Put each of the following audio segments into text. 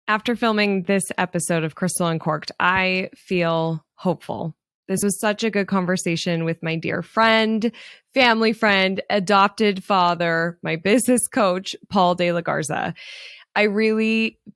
After filming this episode of Crystal Uncorked, I feel hopeful. This was such a good conversation with my dear friend, family friend, adopted father, my business coach, Paul de la Garza.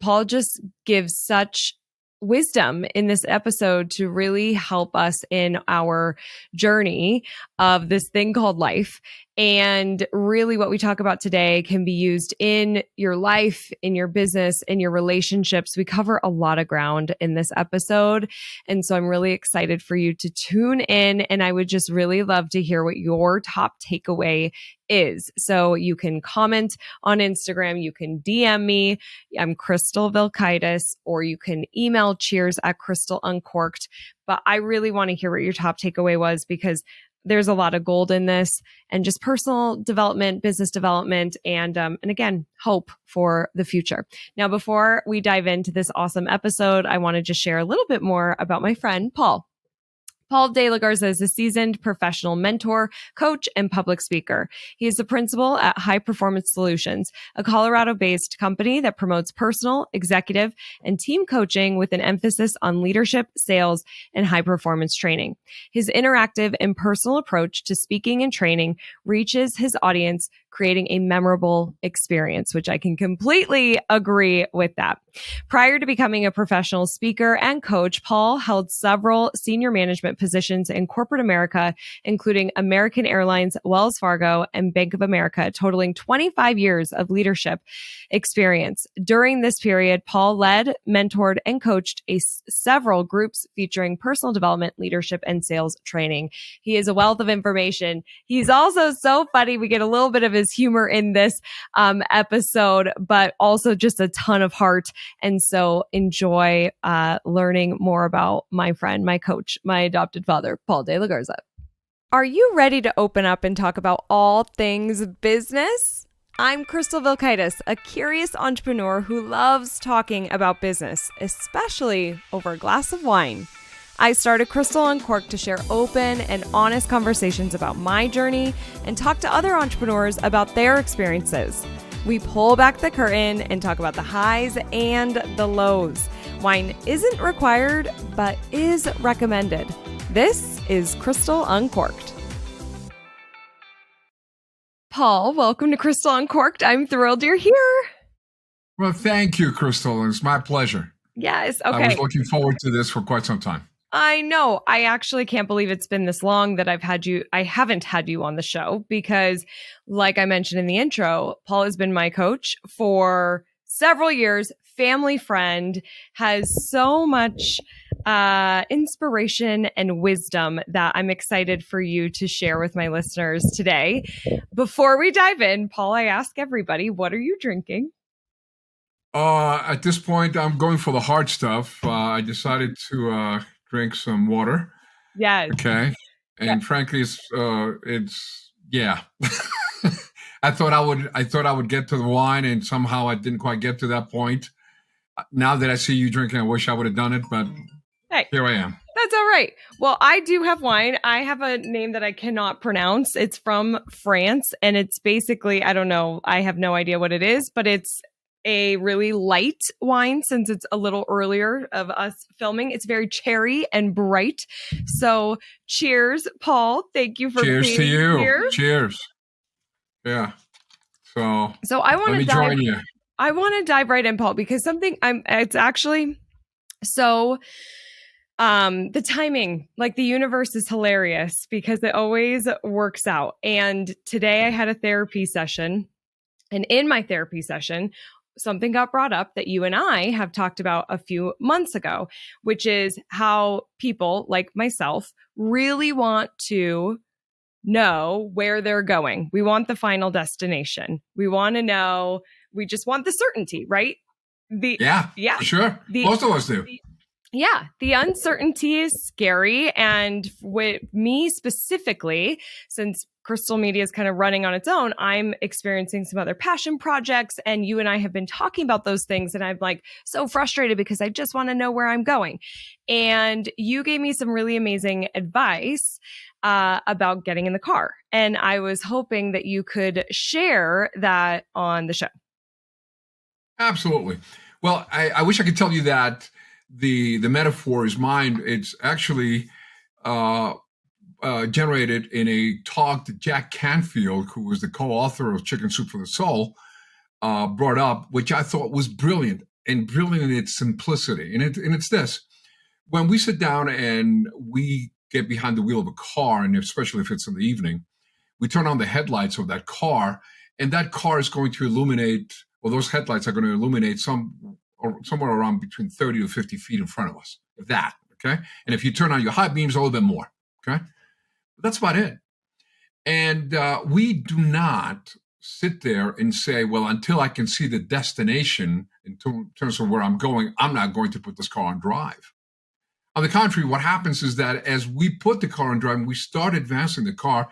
Paul just gives such wisdom in this episode to really help us in our journey of this thing called life. And really what we talk about today can be used in your life, in your business, in your relationships. We cover a lot of ground in this episode. And so I'm really excited for you to tune in. And I would just really love to hear what your top takeaway is. So you can comment on Instagram, you can DM me. I'm Crystal Vilkaitis, or you can email cheers@crystaluncorked. But I really want to hear what your top takeaway was, because there's a lot of gold in this, and just personal development, business development, and again, hope for the future. Now, before we dive into this awesome episode, I want to just share a little bit more about my friend, Paul. Paul de la Garza is a seasoned professional mentor, coach, and public speaker. He is the principal at High Performance Solutions, a Colorado-based company that promotes personal, executive, and team coaching with an emphasis on leadership, sales, and high-performance training. His interactive and personal approach to speaking and training reaches his audience, creating a memorable experience, which I can completely agree with that. Prior to becoming a professional speaker and coach, Paul held several senior management positions in corporate America, including American Airlines, Wells Fargo, and Bank of America, totaling 25 years of leadership experience. During this period, Paul led, mentored, and coached several groups featuring personal development, leadership, and sales training. He is a wealth of information. He's also so funny. We get a little bit of his humor in this episode, but also just a ton of heart. And so enjoy learning more about my friend, my coach, my adopted father, Paul de la Garza. Are you ready to open up and talk about all things business? I'm Crystal Vilkaitis, a curious entrepreneur who loves talking about business, especially over a glass of wine. I started Crystal Uncorked to share open and honest conversations about my journey and talk to other entrepreneurs about their experiences. We pull back the curtain and talk about the highs and the lows. Wine isn't required, but is recommended. This is Crystal Uncorked. Paul, welcome to Crystal Uncorked. I'm thrilled you're here. Well, thank you, Crystal. It's my pleasure. Yes. Okay. I was looking forward to this for quite some time. I know. I actually can't believe it's been this long that I haven't had you on the show, because like I mentioned in the intro, Paul has been my coach for several years, family friend, has so much inspiration and wisdom that I'm excited for you to share with my listeners today. Before we dive in, Paul, I ask everybody, what are you drinking? At this point, I'm going for the hard stuff. I decided to drink some water. Yes. Okay. And frankly, it's yeah. I thought I would get to the wine, and somehow I didn't quite get to that point. Now that I see you drinking, I wish I would have done it, but hey, here I am. That's all right. Well, I do have wine. I have a name that I cannot pronounce. It's from France, and it's basically, I don't know, I have no idea what it is, but it's a really light wine since it's a little earlier of us filming. It's very cherry and bright. So cheers, Paul. Thank you for cheers being to you. Here. Cheers. Yeah. So I want to join you. I want to dive right in, Paul, because it's actually so the timing, like the universe is hilarious because it always works out. And today I had a therapy session, and in my therapy session, something got brought up that you and I have talked about a few months ago, which is how people like myself really want to know where they're going. We want the final destination. We want to know, we just want the certainty, right? Yeah, for sure. Most of us do. The uncertainty is scary. And with me specifically, since Crystal Media is kind of running on its own, I'm experiencing some other passion projects, and you and I have been talking about those things, and I'm like so frustrated because I just want to know where I'm going. And you gave me some really amazing advice about getting in the car. And I was hoping that you could share that on the show. Absolutely. Well, I wish I could tell you that the metaphor is mine. It's actually uh, generated in a talk that Jack Canfield, who was the co-author of Chicken Soup for the Soul, brought up, which I thought was brilliant, and brilliant in its simplicity. And it's this: when we sit down and we get behind the wheel of a car, and especially if it's in the evening, we turn on the headlights of that car, and that car is going to illuminate, or those headlights are going to illuminate somewhere around between 30 to 50 feet in front of us, if that, okay? And if you turn on your high beams, a little bit more, okay? But that's about it. And we do not sit there and say, well, until I can see the destination in terms of where I'm going, I'm not going to put this car on drive. On the contrary, what happens is that as we put the car on drive and we start advancing the car,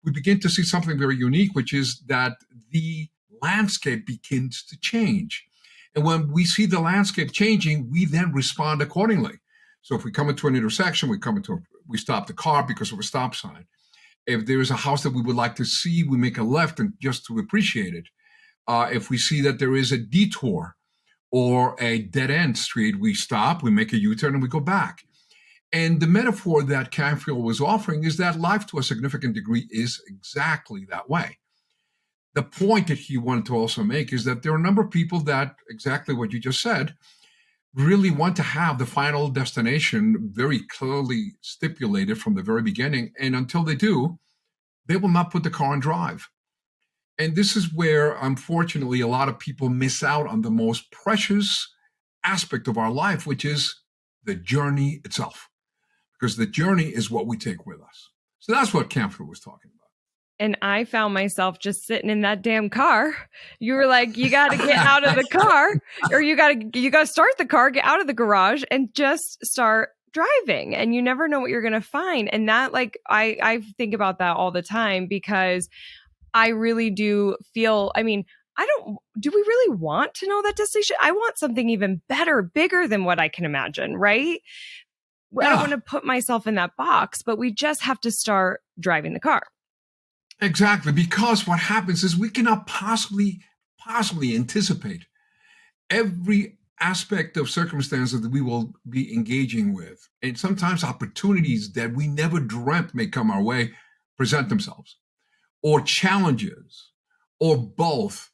we begin to see something very unique, which is that the landscape begins to change. And when we see the landscape changing, we then respond accordingly. So if we come into an intersection, we stop the car because of a stop sign. If there is a house that we would like to see, we make a left and just to appreciate it. If we see that there is a detour or a dead-end street, we stop, we make a U-turn, and we go back. And the metaphor that Canfield was offering is that life, to a significant degree, is exactly that way. The point that he wanted to also make is that there are a number of people that, exactly what you just said, really want to have the final destination very clearly stipulated from the very beginning. And until they do, they will not put the car on drive. And this is where, unfortunately, a lot of people miss out on the most precious aspect of our life, which is the journey itself. Because the journey is what we take with us. So that's what Canfield was talking about. And I found myself just sitting in that damn car. You were like, you got to get out of the car, or you got to start the car, get out of the garage, and just start driving. And you never know what you're going to find. And that, like, I think about that all the time, because I really do feel, I mean, do we really want to know that destination? I want something even better, bigger than what I can imagine, right? Yeah. I don't want to put myself in that box, but we just have to start driving the car. Exactly, because what happens is we cannot possibly anticipate every aspect of circumstances that we will be engaging with. And sometimes opportunities that we never dreamt may come our way present themselves, or challenges, or both.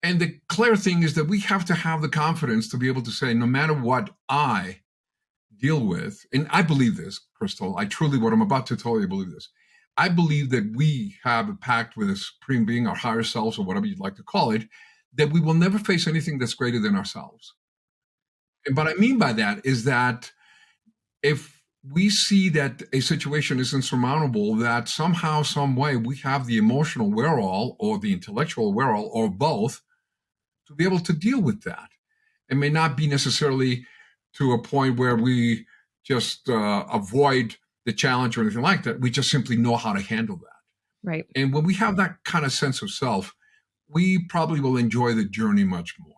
And the clear thing is that we have to have the confidence to be able to say, no matter what I deal with, and I believe this, Crystal, what I'm about to tell you, I believe this. I believe that we have a pact with a supreme being, our higher selves, or whatever you'd like to call it, that we will never face anything that's greater than ourselves. And what I mean by that is that if we see that a situation is insurmountable, that somehow, some way, we have the emotional wherewithal or the intellectual wherewithal or both to be able to deal with that. It may not be necessarily to a point where we just avoid the challenge or anything like that. We just simply know how to handle that. Right. And when we have that kind of sense of self, we probably will enjoy the journey much more.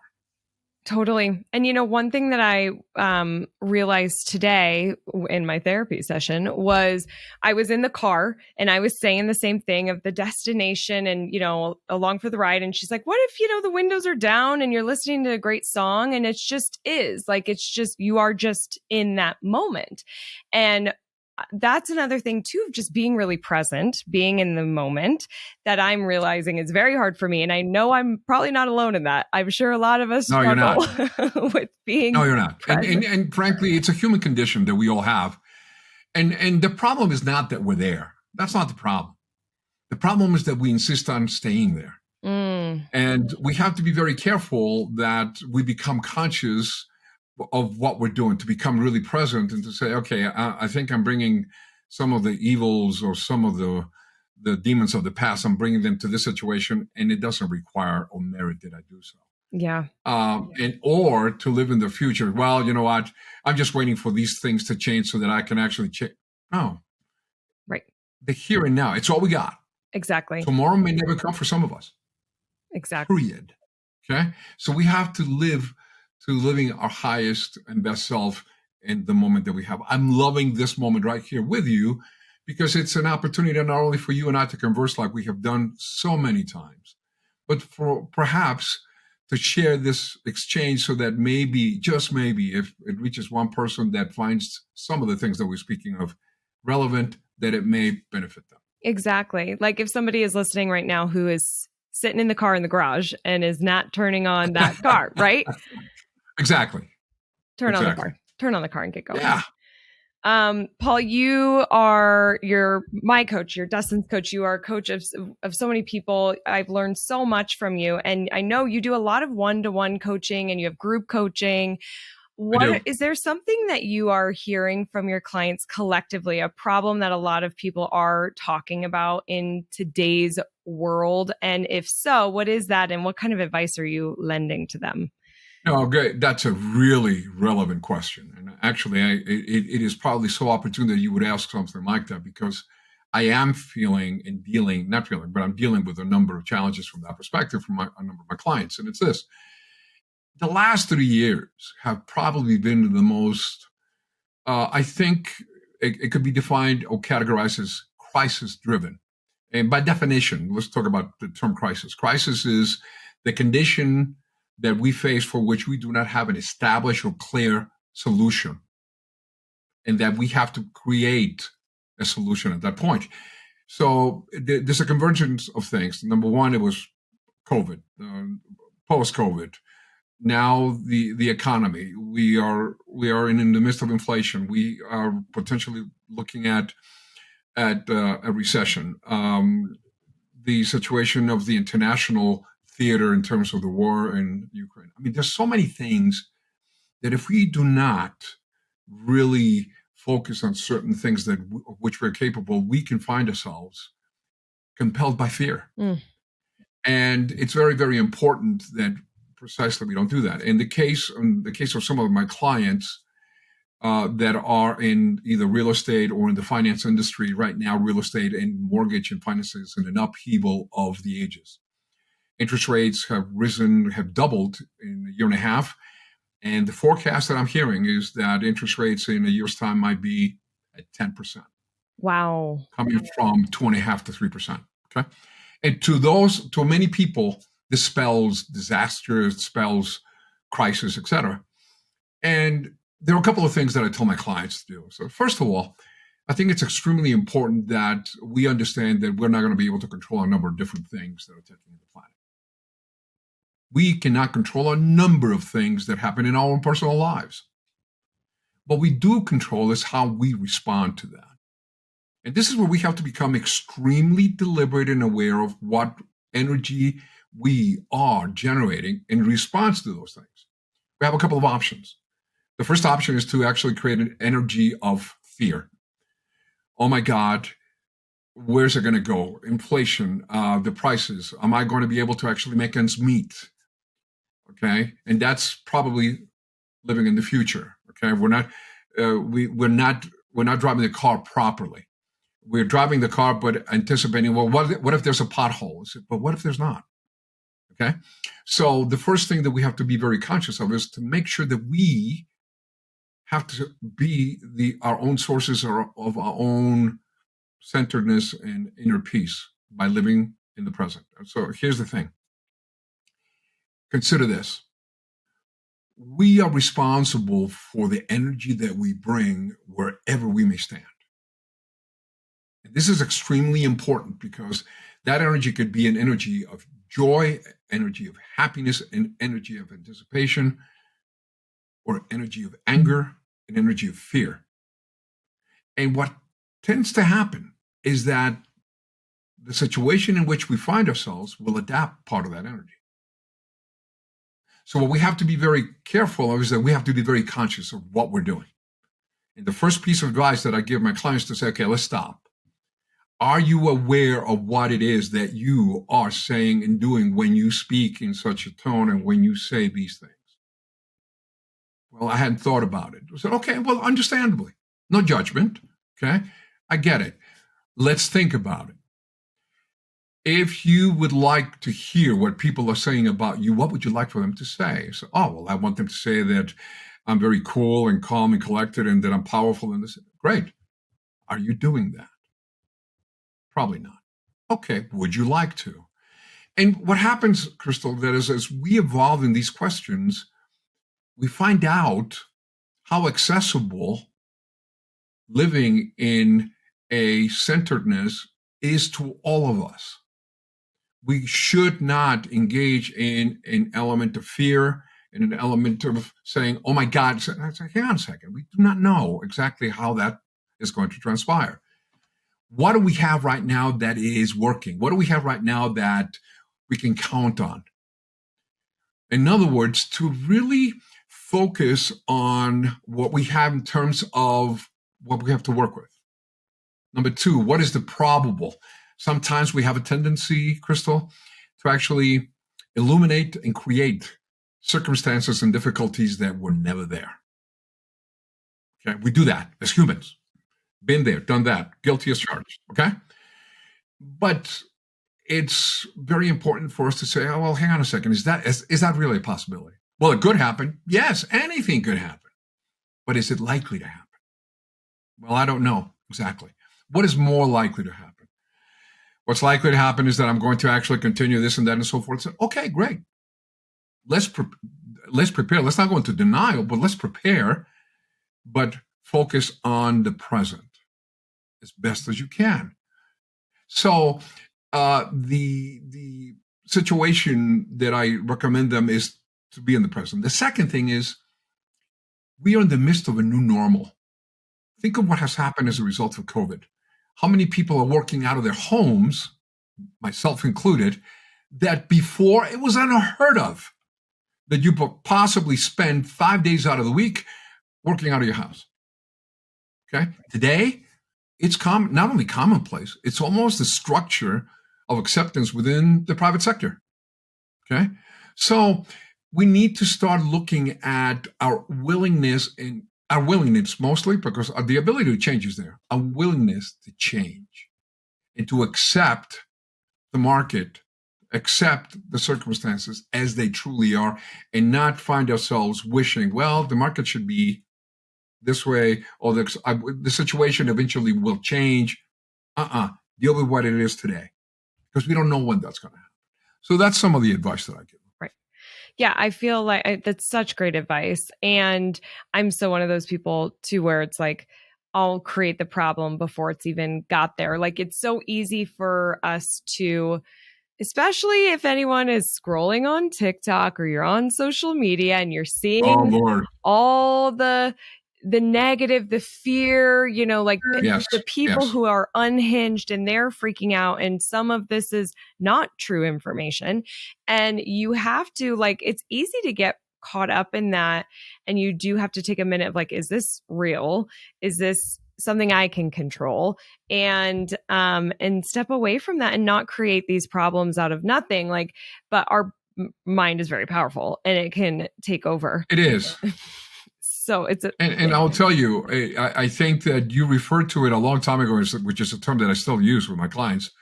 Totally. And, one thing that I realized today in my therapy session was I was in the car and I was saying the same thing of the destination and, along for the ride. And she's like, what if, the windows are down and you're listening to a great song and it's just you are just in that moment. And that's another thing too, of just being really present, being in the moment, that I'm realizing is very hard for me. And I know I'm probably not alone in that. I'm sure a lot of us struggle with being No, you're not. present. And frankly, it's a human condition that we all have. And the problem is not that we're there. That's not the problem. The problem is that we insist on staying there. And we have to be very careful that we become conscious of what we're doing, to become really present and to say, okay, I think I'm bringing some of the evils or some of the demons of the past, I'm bringing them to this situation, and it doesn't require or merit that I do so. Yeah. Or to live in the future. Well, you know what? I'm just waiting for these things to change so that I can actually change. No. Right. The here and now. It's all we got. Exactly. Tomorrow may never come for some of us. Exactly. Period. Okay? So we have to living our highest and best self in the moment that we have. I'm loving this moment right here with you because it's an opportunity not only for you and I to converse like we have done so many times, but for perhaps to share this exchange so that maybe, just maybe, if it reaches one person that finds some of the things that we're speaking of relevant, that it may benefit them. Exactly. Like if somebody is listening right now who is sitting in the car in the garage and is not turning on that car, right? Exactly. Turn on the car and get going. Yeah. Paul, you're my coach, you're Dustin's coach. You are a coach of so many people. I've learned so much from you. And I know you do a lot of one-to-one coaching and you have group coaching. Is there something that you are hearing from your clients collectively, a problem that a lot of people are talking about in today's world? And if so, what is that? And what kind of advice are you lending to them? No, great. That's a really relevant question. And actually, it is probably so opportune that you would ask something like that, because I am feeling and dealing, not feeling, but I'm dealing with a number of challenges from that perspective from a number of my clients. And it's this. The last 3 years have probably been the most, I think it could be defined or categorized as crisis-driven. And by definition, let's talk about the term crisis. Crisis is the condition that we face for which we do not have an established or clear solution, and that we have to create a solution at that point. So there's a convergence of things. Number one, it was COVID, post-COVID. Now the economy. We are in the midst of inflation. We are potentially looking at a recession. The situation of the international theater in terms of the war in Ukraine. I mean, there's so many things that if we do not really focus on certain things that of which we're capable, we can find ourselves compelled by fear. And it's very, very important that precisely we don't do that. In the case of some of my clients that are in either real estate or in the finance industry right now, real estate and mortgage and finances in an upheaval of the ages. Interest rates have risen, have doubled in a year and a half. And the forecast that I'm hearing is that interest rates in a year's time might be at 10%. Wow. Coming from 2.5% to 3%. Okay. And to many people, this spells disaster, it spells crisis, etc. And there are a couple of things that I tell my clients to do. So first of all, I think it's extremely important that we understand that we're not going to be able to control a number of different things that are taking the planet. We cannot control a number of things that happen in our own personal lives. What we do control is how we respond to that. And this is where we have to become extremely deliberate and aware of what energy we are generating in response to those things. We have a couple of options. The first option is to actually create an energy of fear. Oh my God, where's it going to go? Inflation, the prices. Am I going to be able to actually make ends meet? Okay, and that's probably living in the future. Okay, we're not driving the car properly. We're driving the car, but anticipating, well, what if there's a pothole? But what if there's not? Okay, so the first thing that we have to be very conscious of is to make sure that we have to be our own sources of our own centeredness and inner peace by living in the present. So here's the thing. Consider this. We are responsible for the energy that we bring wherever we may stand. And this is extremely important because that energy could be an energy of joy, energy of happiness, an energy of anticipation, or energy of anger, an energy of fear. And what tends to happen is that the situation in which we find ourselves will adapt part of that energy. So what we have to be very careful of is that we have to be very conscious of what we're doing. And the first piece of advice that I give my clients to say, okay, let's stop. Are you aware of what it is that you are saying and doing when you speak in such a tone and when you say these things? Well, I hadn't thought about it. I said, okay, well, understandably, no judgment. Okay, I get it. Let's think about it. If you would like to hear what people are saying about you, what would you like for them to say? So, oh, well, I want them to say that I'm very cool and calm and collected and that I'm powerful and this. Great. Are you doing that? Probably not. Okay. Would you like to? And what happens, Crystal, that is as we evolve in these questions, we find out how accessible living in a centeredness is to all of us. We should not engage in an element of fear and an element of saying, oh my God, hang on a second. We do not know exactly how that is going to transpire. What do we have right now that is working? What do we have right now that we can count on? In other words, to really focus on what we have in terms of what we have to work with. Number two, what is the probable? Sometimes we have a tendency, Crystal, to actually illuminate and create circumstances and difficulties that were never there. Okay, we do that as humans. Been there, done that, guilty as charged. Okay, but it's very important for us to say, oh, well, hang on a second, is that really a possibility? Well, it could happen. Yes, anything could happen. But is it likely to happen? Well, I don't know exactly. What is more likely to happen? What's likely to happen is that I'm going to actually continue this and that and so forth. So, okay, great. Let's prepare. Let's not go into denial, but let's prepare, but focus on the present as best as you can. So the situation that I recommend them is to be in the present. The second thing is we are in the midst of a new normal. Think of what has happened as a result of COVID. How many people are working out of their homes, myself included, that before it was unheard of that you could possibly spend 5 days out of the week working out of your house. Okay. Today, it's not only commonplace, it's almost the structure of acceptance within the private sector. Okay. So we need to start looking at our willingness mostly because the ability to change is there, a willingness to change and to accept the market, accept the circumstances as they truly are, and not find ourselves wishing, well, the market should be this way, or the situation eventually will change. Deal with what it is today, because we don't know when that's going to happen. So that's some of the advice that I give. Right. Yeah, I feel like that's such great advice. And I'm so one of those people too, where it's like, I'll create the problem before it's even got there. Like it's so easy for us to, especially if anyone is scrolling on TikTok or you're on social media and you're seeing all the negative, the fear, like the people who are unhinged and they're freaking out. And some of this is not true information. And you have to it's easy to get caught up in that. And you do have to take a minute of is this real? Is this something I can control? And step away from that and not create these problems out of nothing. But our mind is very powerful and it can take over. It is. So it's and I'll tell you, I think that you referred to it a long time ago, which is a term that I still use with my clients.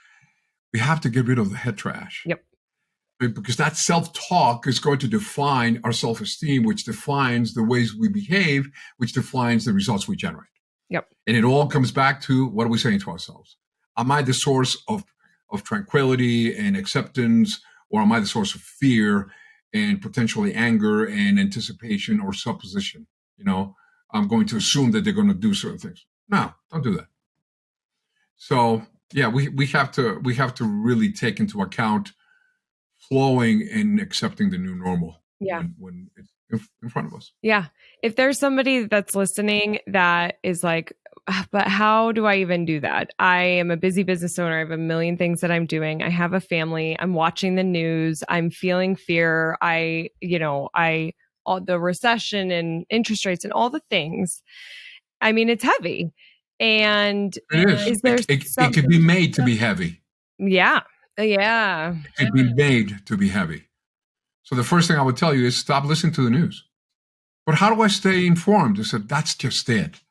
We have to get rid of the head trash. Yep. Because that self-talk is going to define our self-esteem, which defines the ways we behave, which defines the results we generate. Yep. And it all comes back to what are we saying to ourselves? Am I the source of tranquility and acceptance, or am I the source of fear and potentially anger and anticipation or supposition? I'm going to assume that they're going to do certain things. No, don't do that. So yeah, we have to really take into account flowing and accepting the new normal. Yeah. When it's in front of us. Yeah. If there's somebody that's listening that is like, but how do I even do that? I am a busy business owner. I have a million things that I'm doing. I have a family. I'm watching the news. I'm feeling fear. All the recession and interest rates and all the things. I mean, it's heavy. And it is there it could be made to be heavy. Yeah. Yeah. It could be made to be heavy. So the first thing I would tell you is stop listening to the news. But how do I stay informed? I said, that's just it.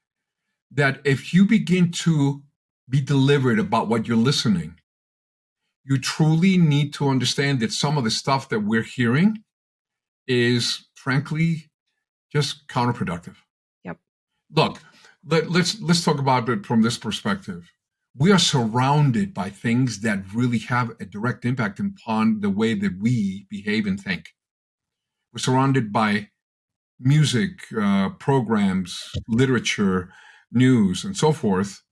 That if you begin to be deliberate about what you're listening, you truly need to understand that some of the stuff that we're hearing is frankly just counterproductive. Yep. Look, let's talk about it from this perspective. we are surrounded by things that really have a direct impact upon the way that we behave and think. We're surrounded by music, programs, literature, news, and so forth.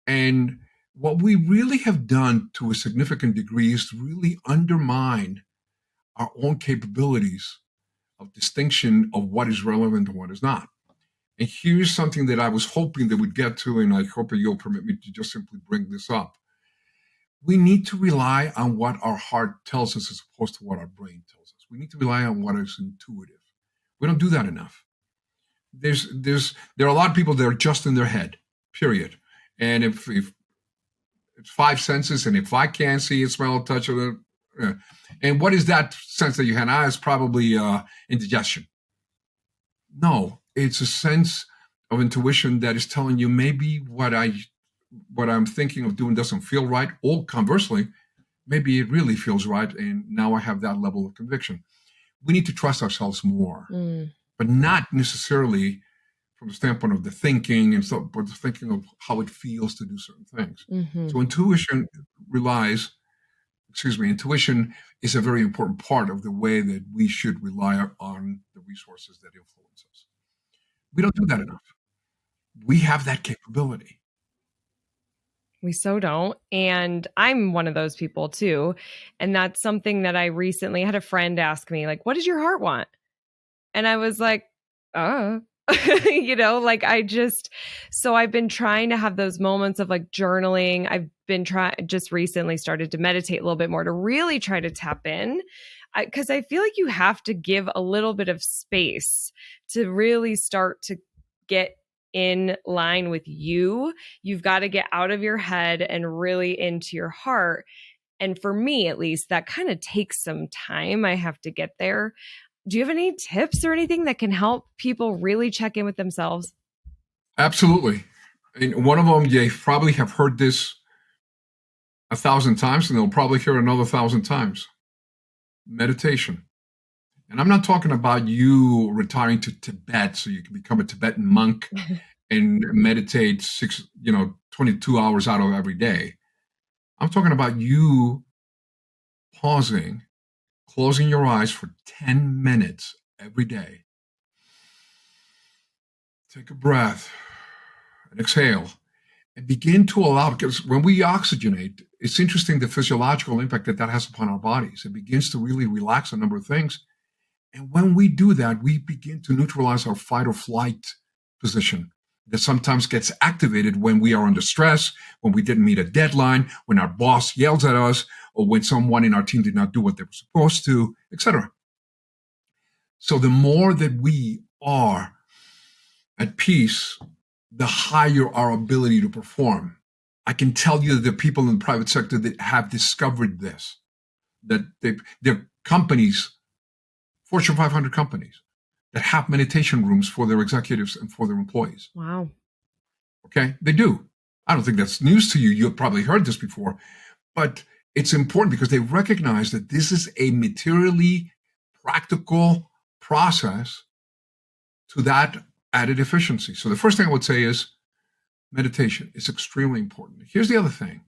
And what we really have done to a significant degree is to really undermine our own capabilities of distinction of what is relevant and what is not. And here's something that I was hoping that we'd get to, and I hope that you'll permit me to just simply bring this up. We need to rely on what our heart tells us as opposed to what our brain tells us. We need to rely on what is intuitive. We don't do that enough. There are a lot of people that are just in their head, period. And if it's five senses, and if I can't see it, smell, touch, and what is that sense that you have? It's probably indigestion. No, it's a sense of intuition that is telling you maybe what I'm thinking of doing doesn't feel right, or conversely, maybe it really feels right, and now I have that level of conviction. We need to trust ourselves more, but not necessarily from the standpoint of the thinking and stuff, but the thinking of how it feels to do certain things. So intuition is a very important part of the way that we should rely on the resources that influence us. We don't do that enough. We have that capability. We so don't. And I'm one of those people too. And that's something that I recently had a friend ask me, like, what does your heart want? And I was like, so I've been trying to have those moments of like journaling. I've been just recently started to meditate a little bit more to really try to tap in. Because I feel like you have to give a little bit of space to really start to get in line with you. You've got to get out of your head and really into your heart. And for me, at least, that kind of takes some time. I have to get there. Do you have any tips or anything that can help people really check in with themselves? Absolutely. And one of them, you probably have heard this 1,000 times, and they'll probably hear it another 1,000 times. Meditation. And I'm not talking about you retiring to Tibet so you can become a Tibetan monk and meditate 22 hours out of every day. I'm talking about you pausing, closing your eyes for 10 minutes every day. Take a breath and exhale and begin to allow, because when we oxygenate, it's interesting the physiological impact that has upon our bodies. It begins to really relax a number of things. And when we do that, we begin to neutralize our fight or flight position that sometimes gets activated when we are under stress, when we didn't meet a deadline, when our boss yells at us, or when someone in our team did not do what they were supposed to, etc. So the more that we are at peace, the higher our ability to perform. I can tell you that the people in the private sector that have discovered this, that their companies, Fortune 500 companies, that have meditation rooms for their executives and for their employees. Wow. Okay, they do. I don't think that's news to you. You've probably heard this before, but it's important because they recognize that this is a materially practical process to that added efficiency. So the first thing I would say is meditation is extremely important. Here's the other thing.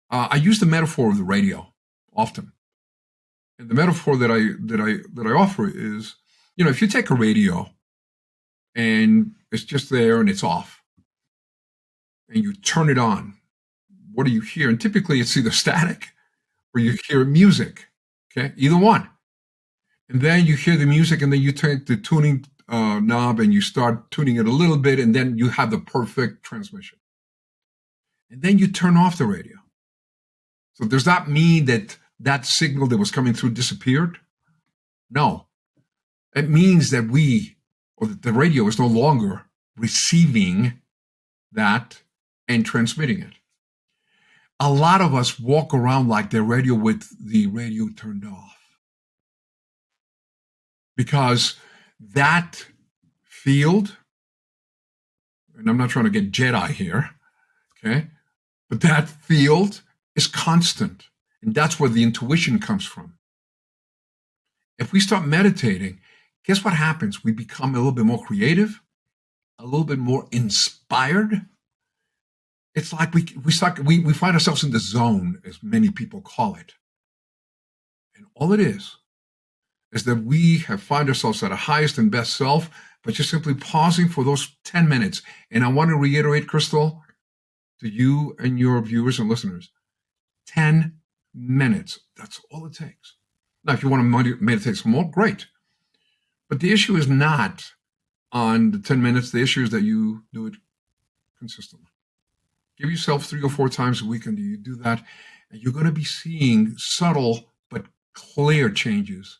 I use the metaphor of the radio often. And the metaphor that I offer is, if you take a radio and it's just there and it's off, and you turn it on, what do you hear? And typically it's either static or you hear music. Okay, either one. And then you hear the music, and then you take the tuning knob and you start tuning it a little bit, and then you have the perfect transmission. And then you turn off the radio. So does that mean that signal that was coming through disappeared? No. It means that the radio is no longer receiving that and transmitting it. A lot of us walk around like the radio with the radio turned off. Because that field, and I'm not trying to get Jedi here, okay, but that field is constant. And that's where the intuition comes from. If we start meditating, guess what happens? We become a little bit more creative, a little bit more inspired. It's like we find ourselves in the zone, as many people call it. And all it is that we have find ourselves at our highest and best self, but just simply pausing for those 10 minutes. And I want to reiterate, Crystal, to you and your viewers and listeners, 10 minutes. That's all it takes. Now, if you want to meditate some more, great. But the issue is not on the 10 minutes. The issue is that you do it consistently. Give yourself 3 or 4 times a week, and you do that, and you're going to be seeing subtle but clear changes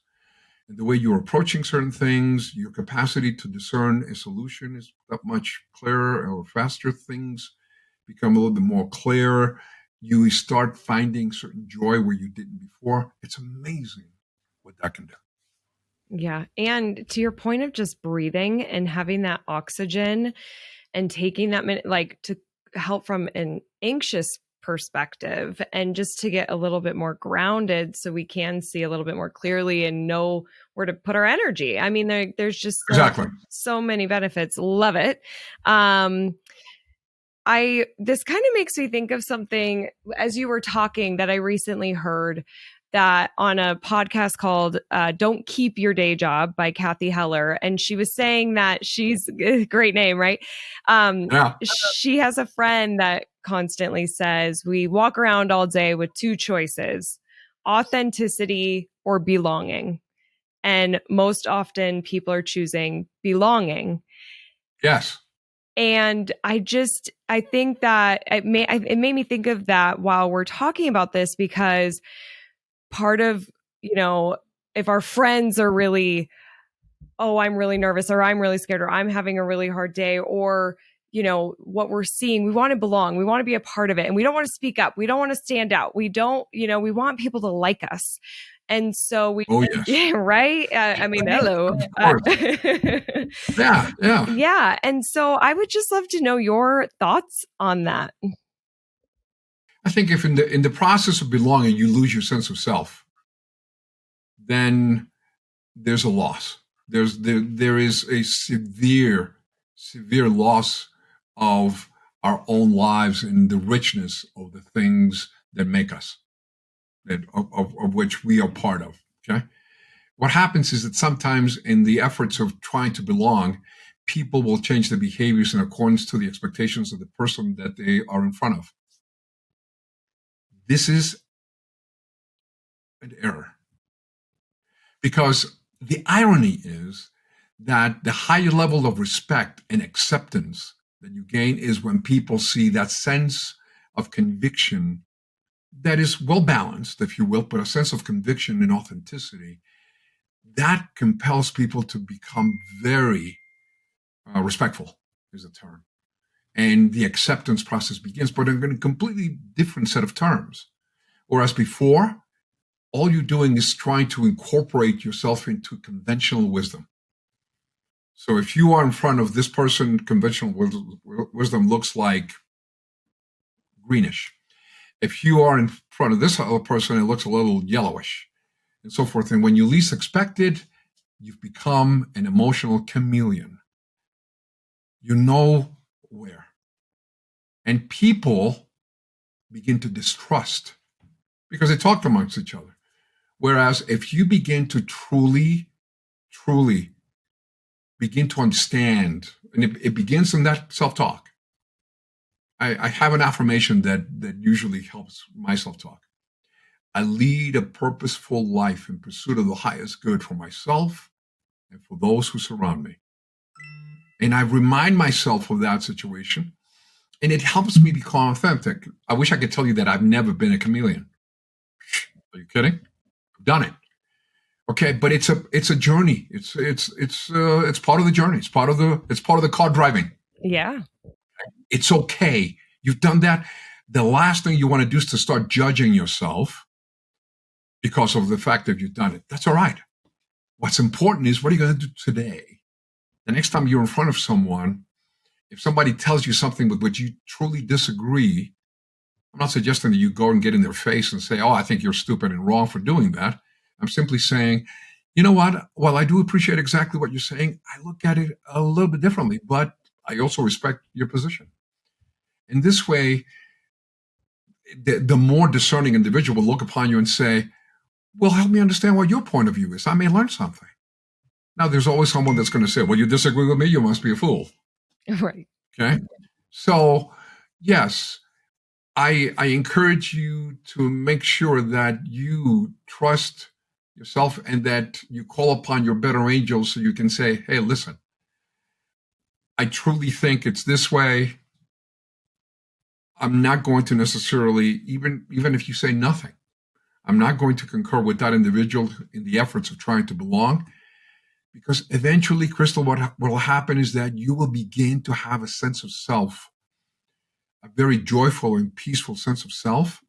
in the way you're approaching certain things. Your capacity to discern a solution is that much clearer or faster. Things become a little bit more clear. You start finding certain joy where you didn't before. It's amazing what that can do. Yeah. And to your point of just breathing and having that oxygen and taking that minute, like to help from an anxious perspective and just to get a little bit more grounded so we can see a little bit more clearly and know where to put our energy. I mean, there's just so many benefits. Love it. This kind of makes me think of something as you were talking that I recently heard that on a podcast called Don't Keep Your Day Job by Kathy Heller. And she was saying that she's a great name, right? She has a friend that constantly says, we walk around all day with 2 choices, authenticity or belonging. And most often people are choosing belonging. Yes. And I think that it made me think of that while we're talking about this, because part of, if our friends are really, oh, I'm really nervous, or I'm really scared, or I'm having a really hard day, or, what we're seeing, we want to belong, we want to be a part of it. And we don't want to speak up. We don't want to stand out. We don't, we want people to like us. And so yeah, right. I mean, hello. Yeah. And so I would just love to know your thoughts on that. I think if in the process of belonging, you lose your sense of self, then there's a loss. There is a severe loss of our own lives and the richness of the things that make us, of which we are part of. Okay. What happens is that sometimes in the efforts of trying to belong, people will change their behaviors in accordance to the expectations of the person that they are in front of. This is an error. Because the irony is that the higher level of respect and acceptance that you gain is when people see that sense of conviction that is well balanced, if you will, but a sense of conviction and authenticity that compels people to become very respectful, is the term. And the acceptance process begins, but in a completely different set of terms. Whereas before, all you're doing is trying to incorporate yourself into conventional wisdom. So if you are in front of this person, conventional wisdom looks like greenish. If you are in front of this other person, it looks a little yellowish, and so forth. And when you least expect it, you've become an emotional chameleon. You know where. And people begin to distrust because they talk amongst each other. Whereas if you begin to truly begin to understand, and it begins in that self-talk. I have an affirmation that usually helps my self-talk. I lead a purposeful life in pursuit of the highest good for myself and for those who surround me. And I remind myself of that situation, and it helps me become authentic. I wish I could tell you that I've never been a chameleon. Are you kidding? I've done it. Okay, but it's a journey. It's part of the journey. It's part of the car driving. Yeah. It's okay. You've done that. The last thing you want to do is to start judging yourself because of the fact that you've done it. That's all right. What's important is, what are you going to do today? The next time you're in front of someone, if somebody tells you something with which you truly disagree, I'm not suggesting that you go and get in their face and say, oh, I think you're stupid and wrong for doing that. I'm simply saying, you know what? While I do appreciate exactly what you're saying, I look at it a little bit differently, but I also respect your position. In this way, the more discerning individual will look upon you and say, well, help me understand what your point of view is. I may learn something. Now, there's always someone that's going to say, well, you disagree with me, you must be a fool. Right. Okay. So, yes, I encourage you to make sure that you trust yourself and that you call upon your better angels so you can say, hey, listen, I truly think it's this way. I'm not going to necessarily, even if you say nothing, I'm not going to concur with that individual in the efforts of trying to belong. Because eventually, Crystal, what will happen is that you will begin to have a sense of self, a very joyful and peaceful sense of self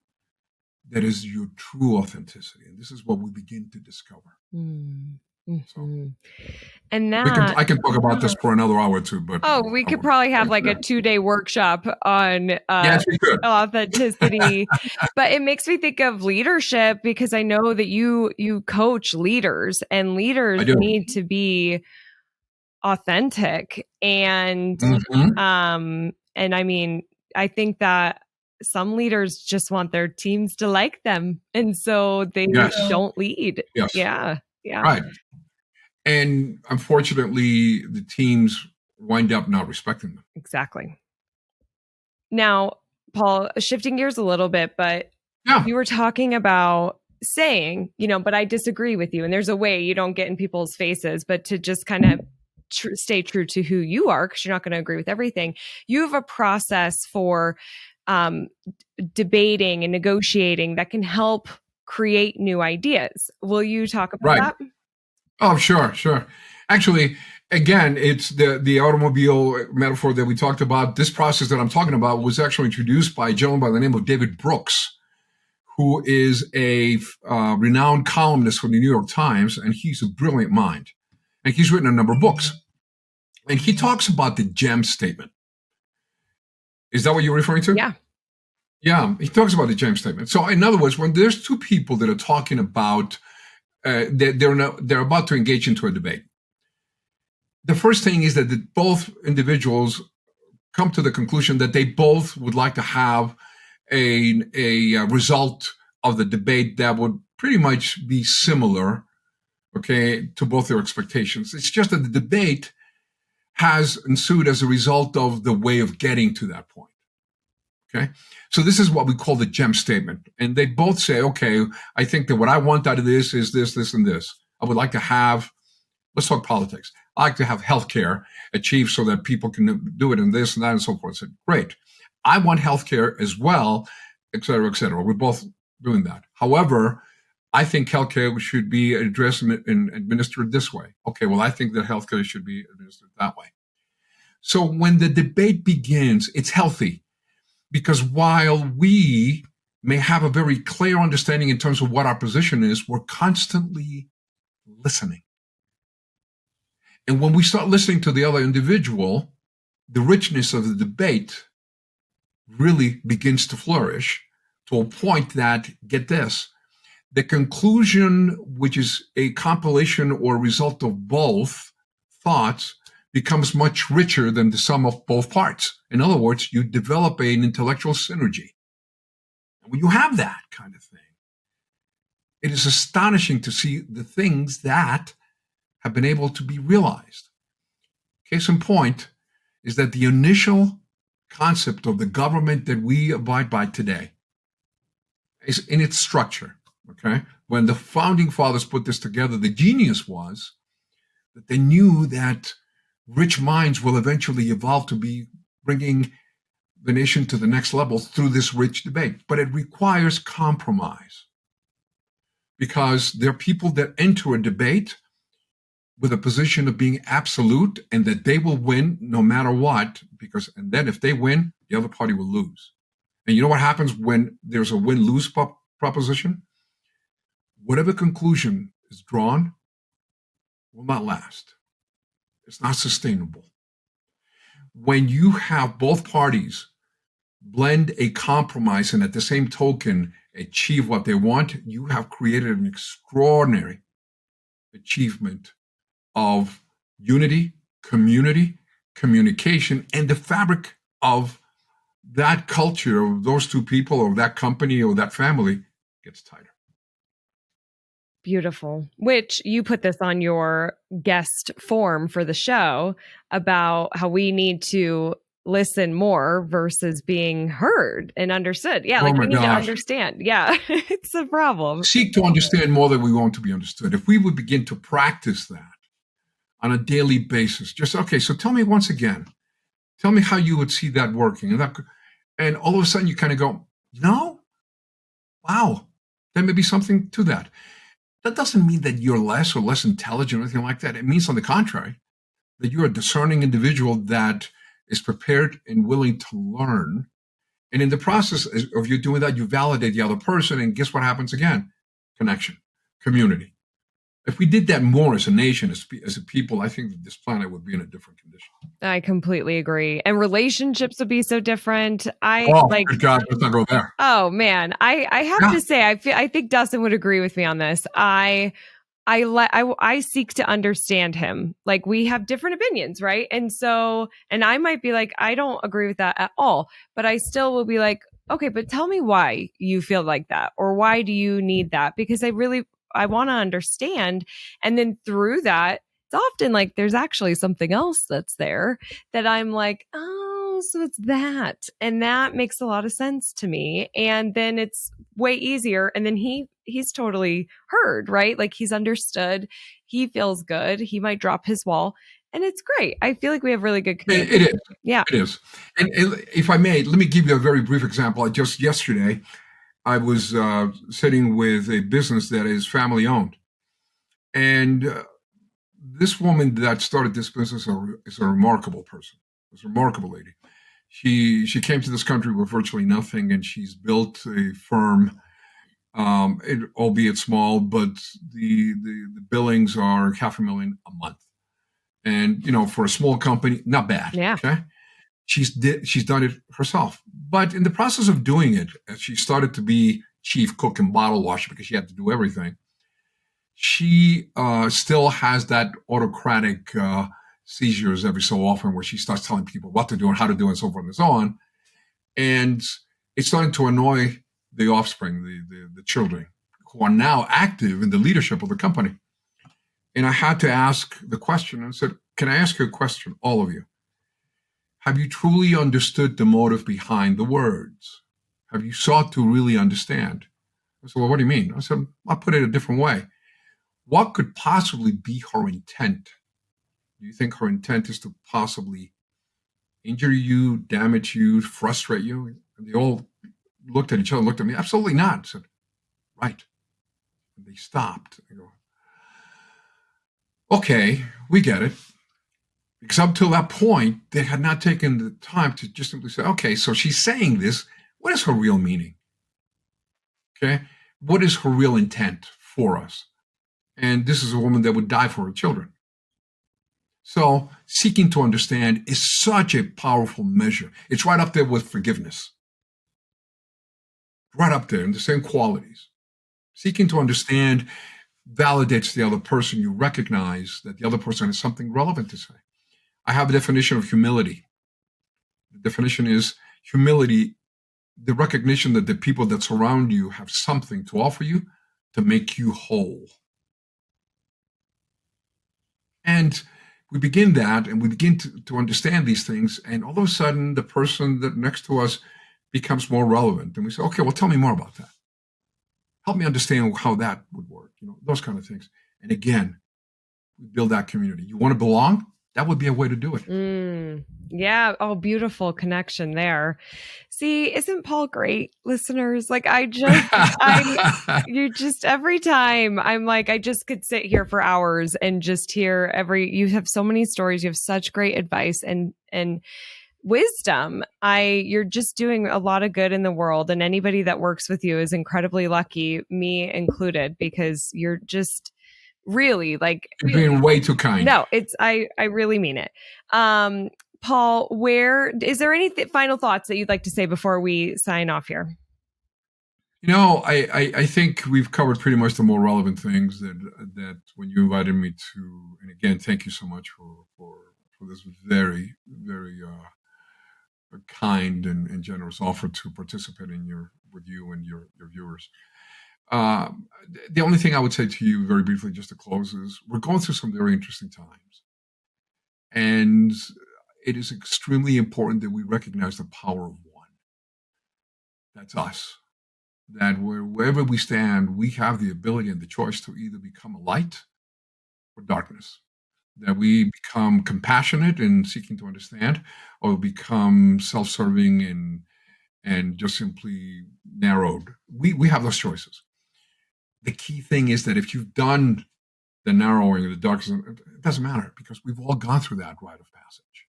that is your true authenticity. And this is what we begin to discover. Mm-hmm. So, and that I can talk about this for another hour or two, but we could probably have like a 2-day workshop on yes, we could. authenticity. But it makes me think of leadership, because I know that you coach leaders, and leaders need to be authentic. And and I mean, I think that some leaders just want their teams to like them, and so they don't lead. Yes. Yeah. Right. And unfortunately, the teams wind up not respecting them. Exactly. Now, Paul, shifting gears a little bit, but you were talking about saying, but I disagree with you. And there's a way you don't get in people's faces, but to just kind of stay true to who you are, because you're not going to agree with everything. You have a process for debating and negotiating that can help create new ideas. Will you talk about that? Oh, sure. Actually, again, it's the automobile metaphor that we talked about. This process that I'm talking about was actually introduced by a gentleman by the name of David Brooks, who is a renowned columnist for the New York Times, and he's a brilliant mind. And he's written a number of books. And he talks about the gem statement. Is that what you're referring to? Yeah. Yeah, he talks about the gem statement. So in other words, when there's two people that are talking about, they're about to engage into a debate, the first thing is that both individuals come to the conclusion that they both would like to have a result of the debate that would pretty much be similar, okay, to both their expectations. It's just that the debate has ensued as a result of the way of getting to that point. Okay, so this is what we call the gem statement. And they both say, okay, I think that what I want out of this is this, this, and this. I would like to have, let's talk politics. I like to have healthcare achieved so that people can do it and this and that and so forth. I said, great. I want healthcare as well, et cetera, et cetera. We're both doing that. However, I think healthcare should be addressed and administered this way. Okay, well, I think that healthcare should be administered that way. So when the debate begins, it's healthy. Because while we may have a very clear understanding in terms of what our position is, we're constantly listening. And when we start listening to the other individual, the richness of the debate really begins to flourish to a point that, get this, the conclusion, which is a compilation or result of both thoughts, becomes much richer than the sum of both parts. In other words, you develop an intellectual synergy. And when you have that kind of thing, it is astonishing to see the things that have been able to be realized. Case in point is that the initial concept of the government that we abide by today is in its structure. Okay, when the founding fathers put this together, the genius was that they knew that rich minds will eventually evolve to be bringing the nation to the next level through this rich debate. But it requires compromise, because there are people that enter a debate with a position of being absolute and that they will win no matter what, and then if they win, the other party will lose. And you know what happens when there's a win-lose proposition? Whatever conclusion is drawn will not last. It's not sustainable. When you have both parties blend a compromise and at the same token achieve what they want, you have created an extraordinary achievement of unity, community, communication, and the fabric of that culture of those two people or that company or that family gets tighter. Beautiful. Which you put this on your guest form for the show about how we need to listen more versus being heard and understood. Yeah, Oh like we my need to gosh. understand. Yeah, it's a problem. Seek to understand more than we want to be understood. If we would begin to practice that on a daily basis, just, okay, so tell me once again, tell me how you would see that working. And all of a sudden you kind of go, wow, there may be something to that. That doesn't mean that you're less or less intelligent or anything like that. It means, on the contrary, that you're a discerning individual that is prepared and willing to learn. And in the process of you doing that, you validate the other person. And guess what happens again? Connection, community. If we did that more as a nation, as a people, I think that this planet would be in a different condition. I completely agree. And relationships would be so different. Good God, let's not go there. Oh man, I have to say, I think Dustin would agree with me on this. I seek to understand him. Like, we have different opinions, right? And I might be like, I don't agree with that at all, but I still will be like, okay, but tell me why you feel like that, or why do you need that? Because I want to understand. And then through that, it's often like there's actually something else that's there that I'm like, oh, so it's that. And that makes a lot of sense to me. And then it's way easier. And then he's totally heard, right? Like, he's understood. He feels good. He might drop his wall. And it's great. I feel like we have really good communication. It is. Yeah. It is. And if I may, let me give you a very brief example. Just yesterday, I was sitting with a business that is family owned. And this woman that started this business is a remarkable person. It's a remarkable lady. She came to this country with virtually nothing, and she's built a firm, albeit small, but the billings are $500,000 a month. And, for a small company, not bad. Yeah. Okay. She's done it herself. But in the process of doing it, as she started to be chief cook and bottle washer because she had to do everything, she still has that autocratic seizures every so often where she starts telling people what to do and how to do it and so forth and so on. And it's starting to annoy the offspring, the children, who are now active in the leadership of the company. And I had to ask the question and said, can I ask you a question, all of you? Have you truly understood the motive behind the words? Have you sought to really understand? I said, well, what do you mean? I said, I'll put it a different way. What could possibly be her intent? Do you think her intent is to possibly injure you, damage you, frustrate you? And they all looked at each other, looked at me. Absolutely not. I said, right. And they stopped. They go, okay, we get it. Because up till that point, they had not taken the time to just simply say, okay, so she's saying this. What is her real meaning? Okay. What is her real intent for us? And this is a woman that would die for her children. So seeking to understand is such a powerful measure. It's right up there with forgiveness. Right up there in the same qualities. Seeking to understand validates the other person. You recognize that the other person has something relevant to say. I have a definition of humility. The definition is humility, the recognition that the people that surround you have something to offer you to make you whole. And we begin that, and we begin to understand these things, and all of a sudden, the person that next to us becomes more relevant. And we say, okay, well, tell me more about that. Help me understand how that would work, those kind of things. And again, we build that community. You want to belong? That would be a way to do it. Yeah. Oh, beautiful connection there. See, isn't Paul great, listeners? Like, you just, every time I'm like, I just could sit here for hours and just hear you have so many stories. You have such great advice and wisdom. You're just doing a lot of good in the world, and anybody that works with you is incredibly lucky, me included, because you're just really like you're being way too kind. No, I really mean it. Paul, is there any final thoughts that you'd like to say before we sign off here? I think we've covered pretty much the more relevant things that when you invited me to, and again, thank you so much for this very, very kind and generous offer to participate with you and your viewers. The only thing I would say to you very briefly, just to close, is we're going through some very interesting times. And it is extremely important that we recognize the power of one. That's us. That wherever we stand, we have the ability and the choice to either become a light or darkness. That we become compassionate in seeking to understand, or become self-serving and just simply narrowed. We have those choices. The key thing is that if you've done the narrowing or the darkness, it doesn't matter, because we've all gone through that rite of passage.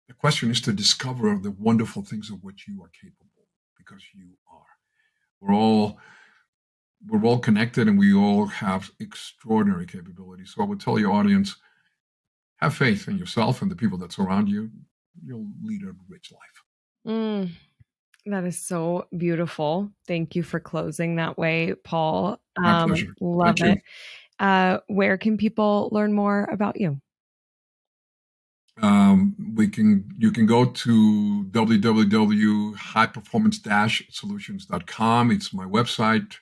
The question is to discover the wonderful things of which you are capable, because you are. We're all connected, and we all have extraordinary capabilities. So I would tell your audience, have faith in yourself and the people that surround you. You'll lead a rich life. That is so beautiful. Thank you for closing that way, Paul. My pleasure. Love Thank it. Where can people learn more about you? You can go to www.highperformance-solutions.com. It's my website.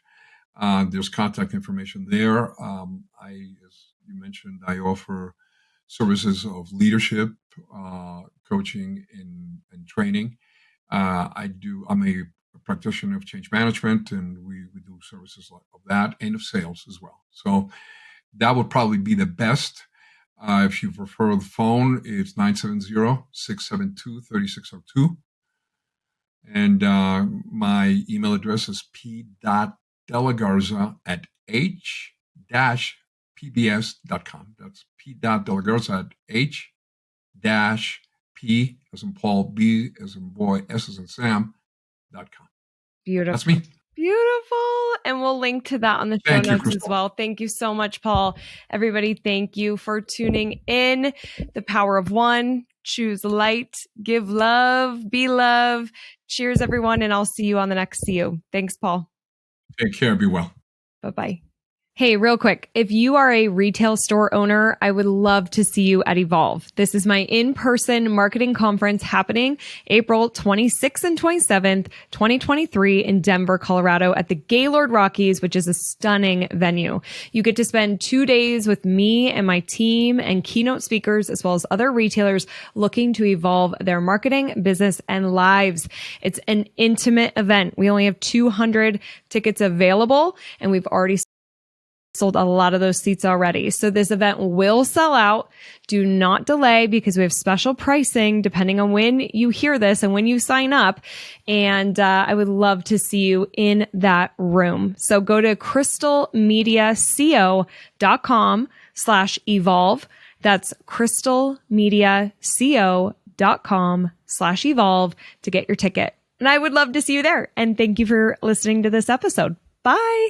There's contact information there. As you mentioned, I offer services of leadership, coaching, and training. I'm a practitioner of change management, and we do services of that and of sales as well. So that would probably be the best. If you prefer the phone, it's 970-672-3602. And my email address is p.delagarza@h-pbs.com. That's p.delagarza@h-p as in Paul, B as in boy, S as in Sam.com. Beautiful. That's me. Beautiful. And we'll link to that on the show notes as well. Thank you so much, Paul. Everybody, thank you for tuning in. The power of one. Choose light. Give love. Be love. Cheers, everyone. And I'll see you on the next See You. Thanks, Paul. Take care. Be well. Bye-bye. Hey, real quick, if you are a retail store owner, I would love to see you at Evolve. This is my in-person marketing conference happening April 26th and 27th, 2023 in Denver, Colorado at the Gaylord Rockies, which is a stunning venue. You get to spend 2 days with me and my team and keynote speakers, as well as other retailers looking to evolve their marketing, business, and lives. It's an intimate event. We only have 200 tickets available, and we've already sold a lot of those seats already. So this event will sell out. Do not delay, because we have special pricing depending on when you hear this and when you sign up. And I would love to see you in that room. So go to crystalmediaco.com/evolve. That's crystalmediaco.com/evolve to get your ticket. And I would love to see you there. And thank you for listening to this episode. Bye.